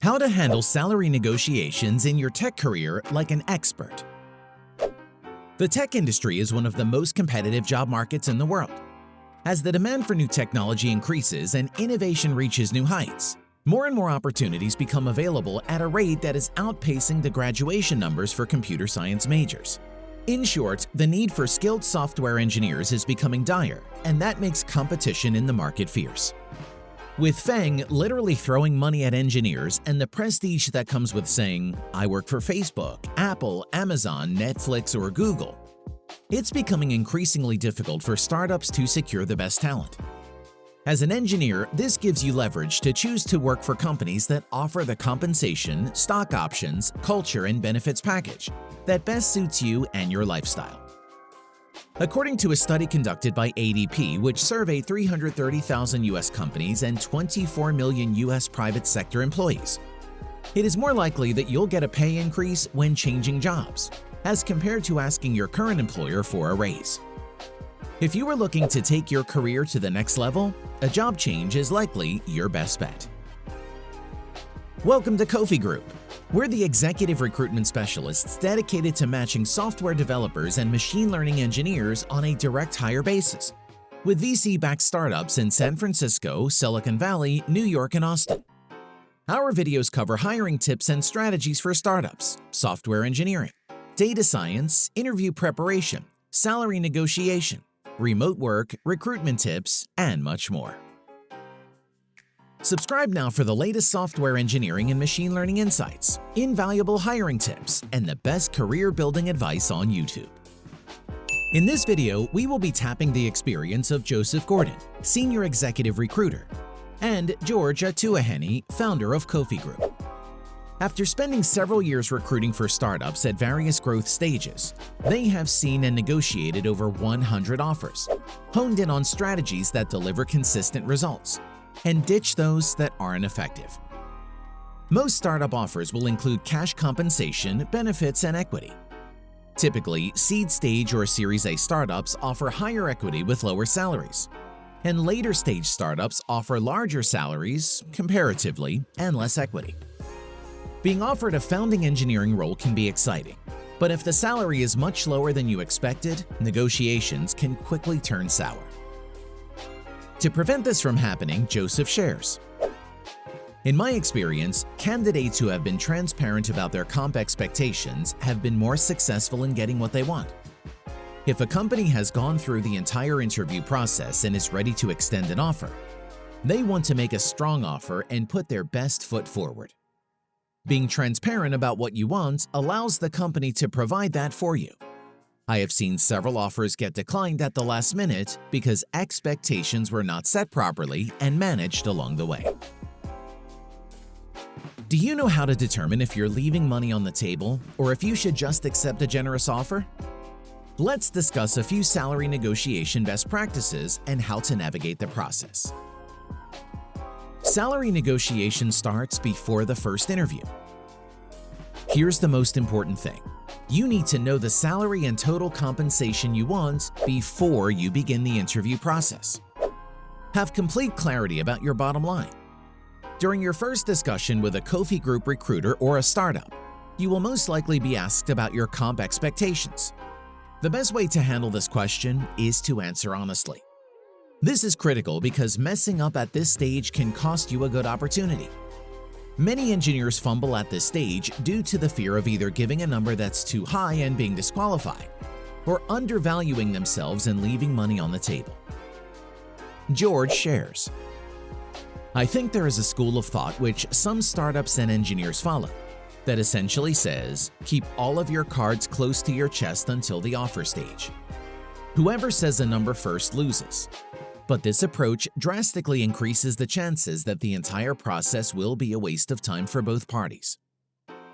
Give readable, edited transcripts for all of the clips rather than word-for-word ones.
How to handle salary negotiations in your tech career like an expert. The tech industry is one of the most competitive job markets in the world. As the demand for new technology increases and innovation reaches new heights, more and more opportunities become available at a rate that is outpacing the graduation numbers for computer science majors. In short, the need for skilled software engineers is becoming dire, and that makes competition in the market fierce. With faang literally throwing money at engineers and the prestige that comes with saying, "I work for Facebook, Apple, Amazon, Netflix, or Google," it's becoming increasingly difficult for startups to secure the best talent. As an engineer, this gives you leverage to choose to work for companies that offer the compensation, stock options, culture, and benefits package that best suits you and your lifestyle. According to a study conducted by ADP, which surveyed 330,000 U.S. companies and 24 million U.S. private sector employees, it is more likely that you'll get a pay increase when changing jobs, as compared to asking your current employer for a raise. If you are looking to take your career to the next level, a job change is likely your best bet. Welcome to Kofi Group. We're the executive recruitment specialists dedicated to matching software developers and machine learning engineers on a direct hire basis, with VC-backed startups in San Francisco, Silicon Valley, New York, and Austin. Our videos cover hiring tips and strategies for startups, software engineering, data science, interview preparation, salary negotiation, remote work, recruitment tips, and much more. Subscribe now for the latest software engineering and machine learning insights, invaluable hiring tips, and the best career-building advice on YouTube. In this video, we will be tapping the experience of Joseph Gordon, Senior Executive Recruiter, and George Atuahene, founder of Kofi Group. After spending several years recruiting for startups at various growth stages, they have seen and negotiated over 100 offers, honed in on strategies that deliver consistent results, and ditch those that aren't effective. Most startup offers will include cash compensation, benefits, and equity. Typically, seed stage or Series A startups offer higher equity with lower salaries, and later stage startups offer larger salaries, comparatively, and less equity. Being offered a founding engineering role can be exciting, but if the salary is much lower than you expected, negotiations can quickly turn sour. To prevent this from happening, Joseph shares, "In my experience, candidates who have been transparent about their comp expectations have been more successful in getting what they want. If a company has gone through the entire interview process and is ready to extend an offer, they want to make a strong offer and put their best foot forward. Being transparent about what you want allows the company to provide that for you. I have seen several offers get declined at the last minute because expectations were not set properly and managed along the way." Do you know how to determine if you're leaving money on the table or if you should just accept a generous offer? Let's discuss a few salary negotiation best practices and how to navigate the process. Salary negotiation starts before the first interview. Here's the most important thing. You need to know the salary and total compensation you want before you begin the interview process. Have complete clarity about your bottom line. During your first discussion with a Kofi Group recruiter or a startup, you will most likely be asked about your comp expectations. The best way to handle this question is to answer honestly. This is critical because messing up at this stage can cost you a good opportunity. Many engineers fumble at this stage due to the fear of either giving a number that's too high and being disqualified, or undervaluing themselves and leaving money on the table. George shares, "I think there is a school of thought which some startups and engineers follow that essentially says, keep all of your cards close to your chest until the offer stage. Whoever says a number first loses. But this approach drastically increases the chances that the entire process will be a waste of time for both parties.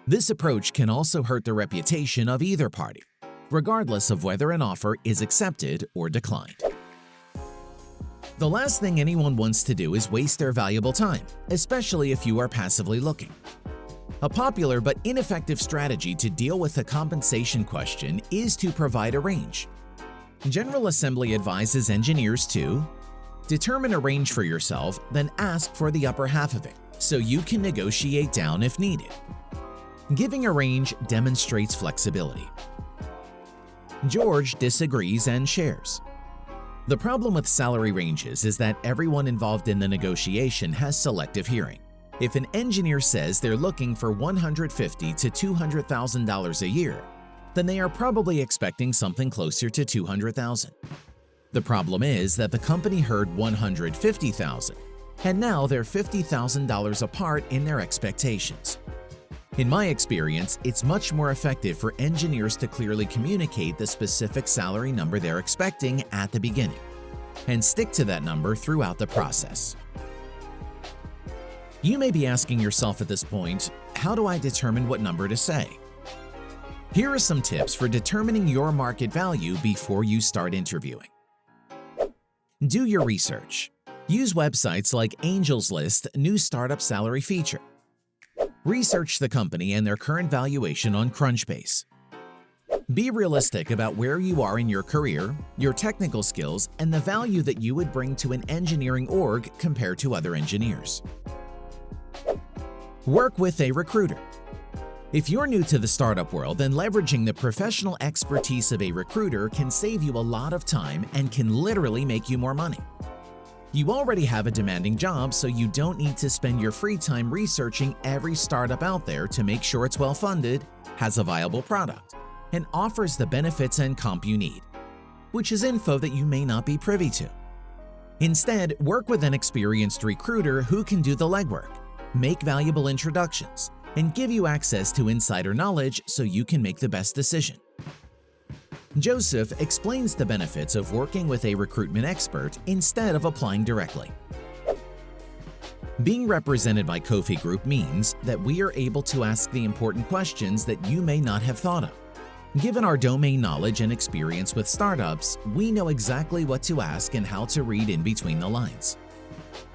This approach can also hurt the reputation of either party, regardless of whether an offer is accepted or declined." The last thing anyone wants to do is waste their valuable time, especially if you are passively looking. A popular but ineffective strategy to deal with the compensation question is to provide a range. General Assembly advises engineers to determine a range for yourself, then ask for the upper half of it, so you can negotiate down if needed. Giving a range demonstrates flexibility. George disagrees and shares. The problem with salary ranges is that everyone involved in the negotiation has selective hearing. If an engineer says they're looking for $150,000 to $200,000 a year, then they are probably expecting something closer to $200,000. The problem is that the company heard $150,000, and now they're $50,000 apart in their expectations. In my experience, it's much more effective for engineers to clearly communicate the specific salary number they're expecting at the beginning, and stick to that number throughout the process. You may be asking yourself at this point, how do I determine what number to say? Here are some tips for determining your market value before you start interviewing. Do your research. Use websites like Angel's List New Startup Salary Feature. Research the company and their current valuation on Crunchbase. Be realistic about where you are in your career, your technical skills, and the value that you would bring to an engineering org compared to other engineers. Work with a recruiter. If you're new to the startup world, then leveraging the professional expertise of a recruiter can save you a lot of time and can literally make you more money. You already have a demanding job, so you don't need to spend your free time researching every startup out there to make sure it's well-funded, has a viable product, and offers the benefits and comp you need, which is info that you may not be privy to. Instead, work with an experienced recruiter who can do the legwork, make valuable introductions, and give you access to insider knowledge so you can make the best decision. Joseph explains the benefits of working with a recruitment expert instead of applying directly. Being represented by Kofi Group means that we are able to ask the important questions that you may not have thought of. Given our domain knowledge and experience with startups, we know exactly what to ask and how to read in between the lines.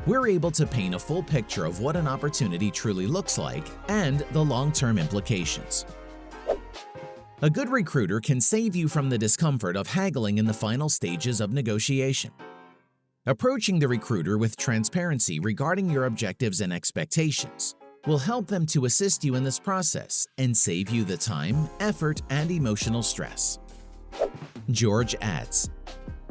We're able to paint a full picture of what an opportunity truly looks like and the long-term implications. A good recruiter can save you from the discomfort of haggling in the final stages of negotiation. Approaching the recruiter with transparency regarding your objectives and expectations will help them to assist you in this process and save you the time, effort, and emotional stress. George adds,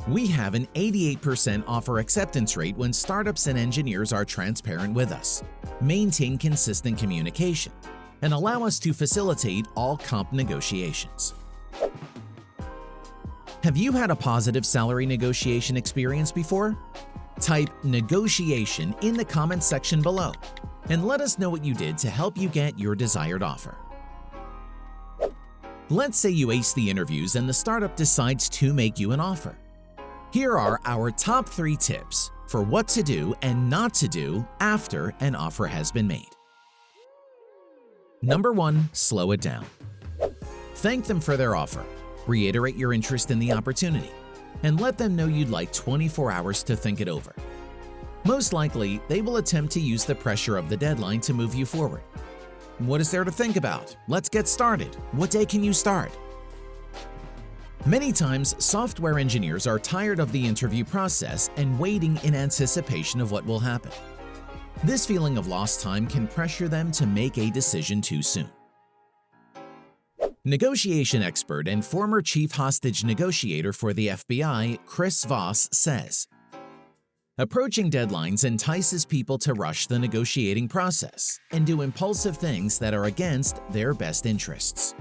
"We have an 88% offer acceptance rate when startups and engineers are transparent with us, maintain consistent communication, and allow us to facilitate all comp negotiations." Have you had a positive salary negotiation experience before? Type "negotiation" in the comments section below and let us know what you did to help you get your desired offer. Let's say you ace the interviews and the startup decides to make you an offer. Here are our top 3 tips for what to do and not to do after an offer has been made. Number 1, slow it down. Thank them for their offer, reiterate your interest in the opportunity, and let them know you'd like 24 hours to think it over. Most likely, they will attempt to use the pressure of the deadline to move you forward. What is there to think about? Let's get started. What day can you start? Many times, software engineers are tired of the interview process and waiting in anticipation of what will happen. This feeling of lost time can pressure them to make a decision too soon. Negotiation expert and former chief hostage negotiator for the FBI, Chris Voss, says, "Approaching deadlines entices people to rush the negotiating process and do impulsive things that are against their best interests."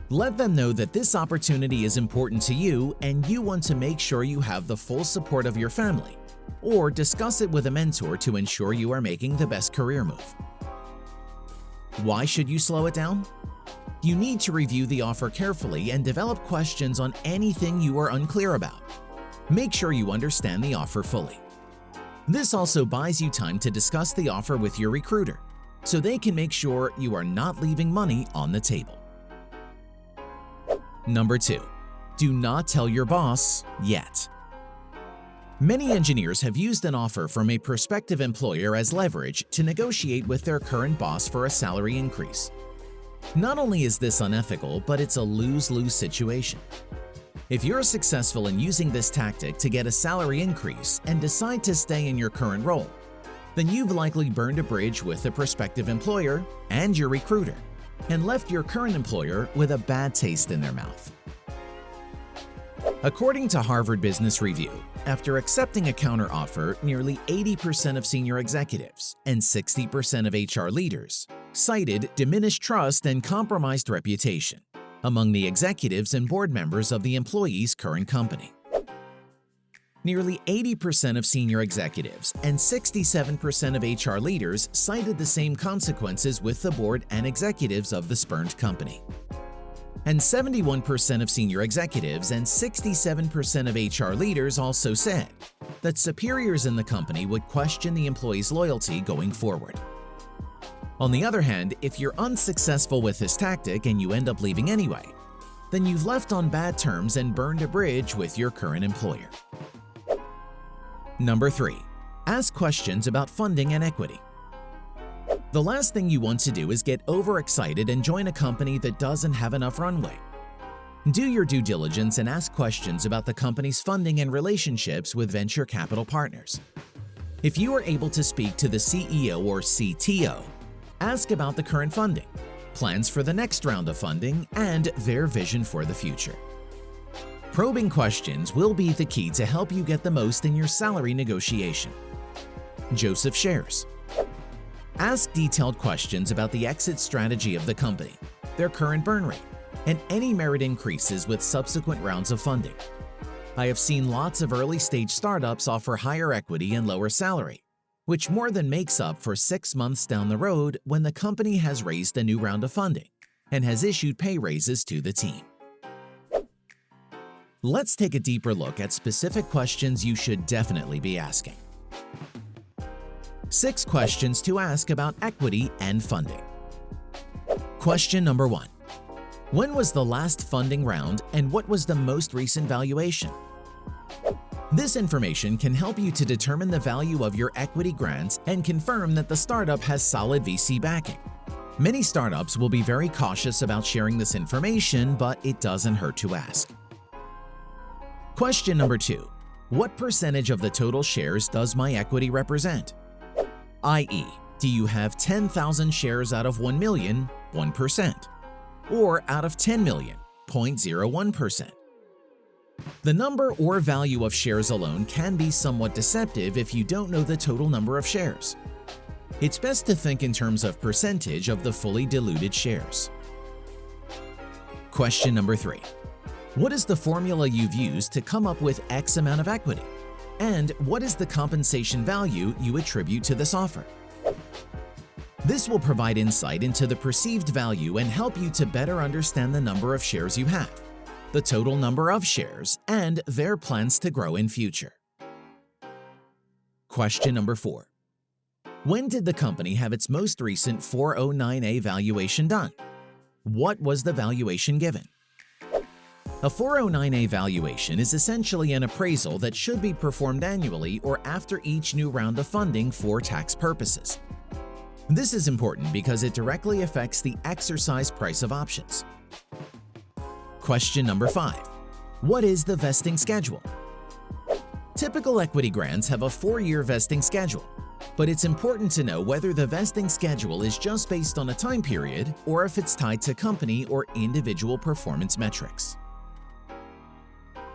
Let them know that this opportunity is important to you and you want to make sure you have the full support of your family, or discuss it with a mentor to ensure you are making the best career move. Why should you slow it down? You need to review the offer carefully and develop questions on anything you are unclear about. Make sure you understand the offer fully. This also buys you time to discuss the offer with your recruiter, so they can make sure you are not leaving money on the table. Number 2, do not tell your boss yet. Many engineers have used an offer from a prospective employer as leverage to negotiate with their current boss for a salary increase. Not only is this unethical, but it's a lose-lose situation. If you're successful in using this tactic to get a salary increase and decide to stay in your current role, then you've likely burned a bridge with a prospective employer and your recruiter, and left your current employer with a bad taste in their mouth. According to Harvard Business Review, after accepting a counteroffer, nearly 80% of senior executives and 60% of HR leaders cited diminished trust and compromised reputation among the executives and board members of the employee's current company. Nearly 80% of senior executives and 67% of HR leaders cited the same consequences with the board and executives of the spurned company. And 71% of senior executives and 67% of HR leaders also said that superiors in the company would question the employee's loyalty going forward. On the other hand, if you're unsuccessful with this tactic and you end up leaving anyway, then you've left on bad terms and burned a bridge with your current employer. Number 3. Ask questions about funding and equity. The last thing you want to do is get overexcited and join a company that doesn't have enough runway. Do your due diligence and ask questions about the company's funding and relationships with venture capital partners. If you are able to speak to the CEO or CTO, ask about the current funding, plans for the next round of funding, and their vision for the future. Probing questions will be the key to help you get the most in your salary negotiation. Joseph shares. Ask detailed questions about the exit strategy of the company, their current burn rate, and any merit increases with subsequent rounds of funding. I have seen lots of early-stage startups offer higher equity and lower salary, which more than makes up for 6 months down the road when the company has raised a new round of funding and has issued pay raises to the team. Let's take a deeper look at specific questions you should definitely be asking. 6 questions to ask about equity and funding. Question number 1. When was the last funding round and what was the most recent valuation? This information can help you to determine the value of your equity grants and confirm that the startup has solid VC backing. Many startups will be very cautious about sharing this information, but it doesn't hurt to ask. Question number 2. What percentage of the total shares does my equity represent? i.e., do you have 10,000 shares out of 1 million, 1%, or out of 10 million, 0.01%? The number or value of shares alone can be somewhat deceptive if you don't know the total number of shares. It's best to think in terms of percentage of the fully diluted shares. Question number 3. What is the formula you've used to come up with X amount of equity? And what is the compensation value you attribute to this offer? This will provide insight into the perceived value and help you to better understand the number of shares you have, the total number of shares, and their plans to grow in future. Question number 4. When did the company have its most recent 409A valuation done? What was the valuation given? A 409A valuation is essentially an appraisal that should be performed annually or after each new round of funding for tax purposes. This is important because it directly affects the exercise price of options. Question number 5. What is the vesting schedule? Typical equity grants have a 4-year vesting schedule, but it's important to know whether the vesting schedule is just based on a time period or if it's tied to company or individual performance metrics.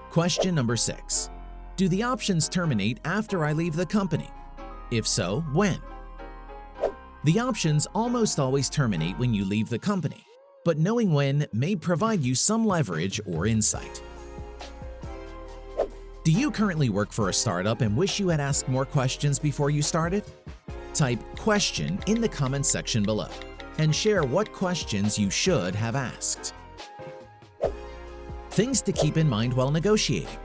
Question number 6. Do the options terminate after I leave the company? If so, when? The options almost always terminate when you leave the company, but knowing when may provide you some leverage or insight. Do you currently work for a startup and wish you had asked more questions before you started? Type "question" in the comments section below and share what questions you should have asked. Things to keep in mind while negotiating.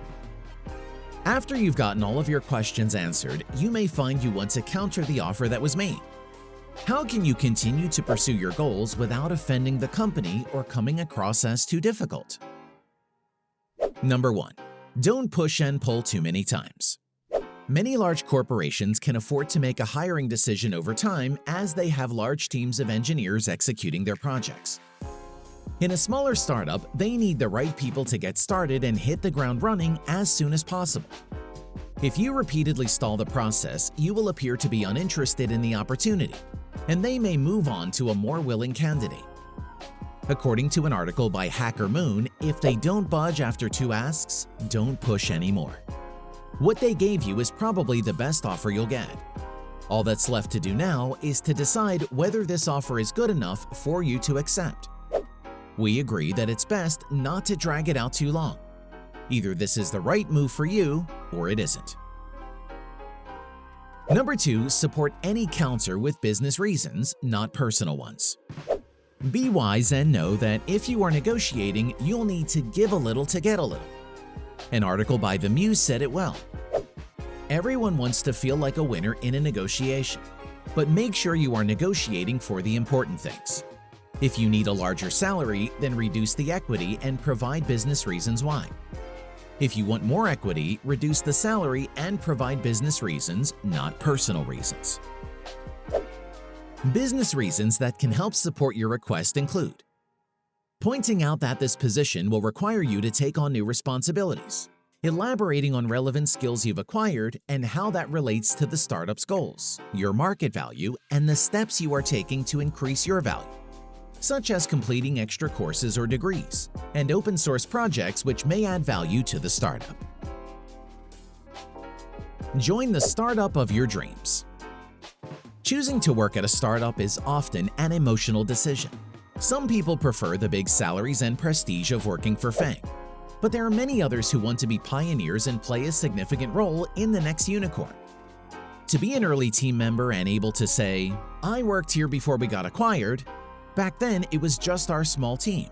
After you've gotten all of your questions answered, you may find you want to counter the offer that was made. How can you continue to pursue your goals without offending the company or coming across as too difficult? Number 1. Don't push and pull too many times. Many large corporations can afford to make a hiring decision over time as they have large teams of engineers executing their projects. In a smaller startup, they need the right people to get started and hit the ground running as soon as possible. If you repeatedly stall the process, you will appear to be uninterested in the opportunity, and they may move on to a more willing candidate. According to an article by Hacker Moon, if they don't budge after 2 asks, don't push anymore. What they gave you is probably the best offer you'll get. All that's left to do now is to decide whether this offer is good enough for you to accept. We agree that it's best not to drag it out too long. Either this is the right move for you or it isn't. Number 2, support any counter with business reasons, not personal ones. Be wise and know that if you are negotiating, you'll need to give a little to get a little. An article by The Muse said it well. Everyone wants to feel like a winner in a negotiation, but make sure you are negotiating for the important things. If you need a larger salary, then reduce the equity and provide business reasons why. If you want more equity, reduce the salary and provide business reasons, not personal reasons. Business reasons that can help support your request include pointing out that this position will require you to take on new responsibilities, elaborating on relevant skills you've acquired and how that relates to the startup's goals, your market value, and the steps you are taking to increase your value, such as completing extra courses or degrees, and open source projects which may add value to the startup. Join the startup of your dreams. Choosing to work at a startup is often an emotional decision. Some people prefer the big salaries and prestige of working for FAANG, but there are many others who want to be pioneers and play a significant role in the next unicorn. To be an early team member and able to say, "I worked here before we got acquired. Back then, it was just our small team."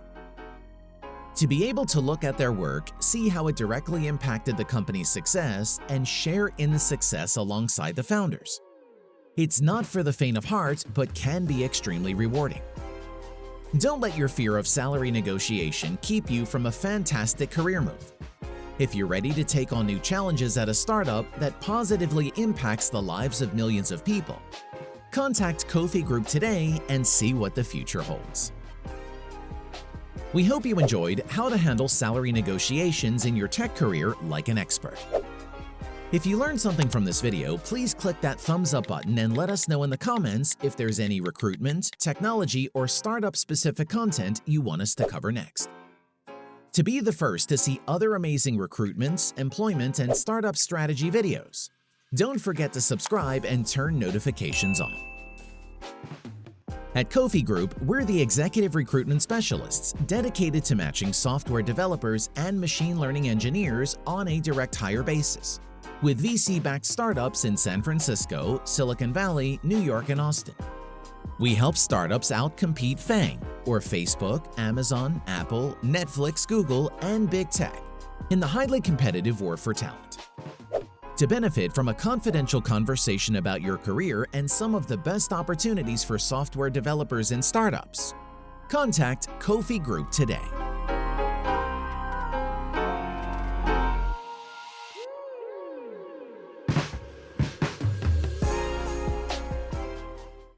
To be able to look at their work, see how it directly impacted the company's success, and share in the success alongside the founders. It's not for the faint of heart, but can be extremely rewarding. Don't let your fear of salary negotiation keep you from a fantastic career move. If you're ready to take on new challenges at a startup that positively impacts the lives of millions of people, contact Kofi Group today and see what the future holds. We hope you enjoyed how to handle salary negotiations in your tech career like an expert. If you learned something from this video, please click that thumbs up button and let us know in the comments if there's any recruitment, technology, or startup-specific content you want us to cover next. To be the first to see other amazing recruitments, employment, and startup strategy videos, don't forget to subscribe and turn notifications on. At Kofi Group, we're the executive recruitment specialists dedicated to matching software developers and machine learning engineers on a direct hire basis, with VC-backed startups in San Francisco, Silicon Valley, New York, and Austin. We help startups outcompete FAANG, or Facebook, Amazon, Apple, Netflix, Google, and Big Tech, in the highly competitive war for talent. To benefit from a confidential conversation about your career and some of the best opportunities for software developers and startups, contact Kofi Group today.